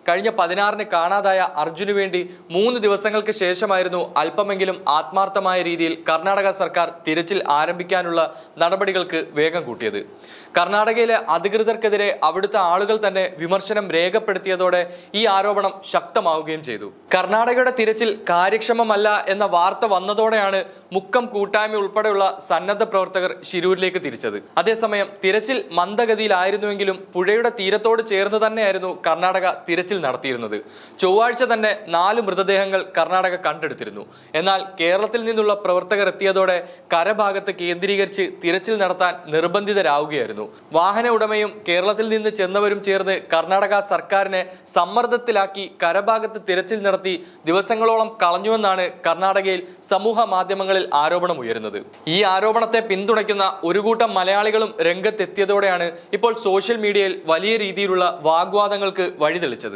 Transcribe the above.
കഴിഞ്ഞ 16-ന് കാണാതായ അർജുനു വേണ്ടി 3 ദിവസങ്ങൾക്ക് ശേഷമായിരുന്നു അല്പമെങ്കിലും ആത്മാർത്ഥമായ രീതിയിൽ കർണാടക സർക്കാർ തിരച്ചിൽ ആരംഭിക്കാനുള്ള നടപടികൾക്ക് വേഗം കൂട്ടിയത്. കർണാടകയിലെ അധികൃതർക്കെതിരെ അവിടുത്തെ ആളുകൾ തന്നെ വിമർശനം രേഖപ്പെടുത്തിയതോടെ ഈ ആരോപണം ശക്തമാവുകയും ചെയ്തു. കർണാടകയുടെ തിരച്ചിൽ കാര്യക്ഷമമല്ല എന്ന വാർത്ത വന്നതോടെയാണ് മുക്കം കൂട്ടായ്മ ഉൾപ്പെടെയുള്ള സന്നദ്ധ പ്രവർത്തകർ ശിരൂരിലേക്ക് തിരിച്ചത്. അതേസമയം തിരച്ചിൽ മന്ദഗതിയിലായിരുന്നുവെങ്കിലും പുഴയുടെ തീരത്തോട് ചേർന്ന് തന്നെയായിരുന്നു കർണാടക തിരച്ചിൽ നടത്തിയിരുന്നത്. ചൊവ്വാഴ്ച തന്നെ 4 മൃതദേഹങ്ങൾ കർണാടക കണ്ടെടുത്തിരുന്നു. എന്നാൽ കേരളത്തിൽ നിന്നുള്ള പ്രവർത്തകർ എത്തിയതോടെ കരഭാഗത്ത് കേന്ദ്രീകരിച്ച് തിരച്ചിൽ നടത്താൻ നിർബന്ധിതരാവുകയായിരുന്നു. വാഹന ഉടമയും കേരളത്തിൽ നിന്ന് ചെന്നവരും ചേർന്ന് കർണാടക സർക്കാരിനെ സമ്മർദ്ദത്തിലാക്കി കരഭാഗത്ത് തിരച്ചിൽ നടത്തി ദിവസങ്ങളോളം കളഞ്ഞുവെന്നാണ് കർണാടകയിൽ സമൂഹ മാധ്യമങ്ങളിൽ ആരോപണമുയരുന്നത്. ഈ ആരോപണത്തെ പിന്തുണയ്ക്കുന്ന ഒരു കൂട്ടം മലയാളികളും രംഗത്തെത്തിയതോടെയാണ് ഇപ്പോൾ സോഷ്യൽ മീഡിയയിൽ വലിയ രീതിയിലുള്ള വാഗ്വാദങ്ങൾക്ക് വഴിതെളിച്ചത്.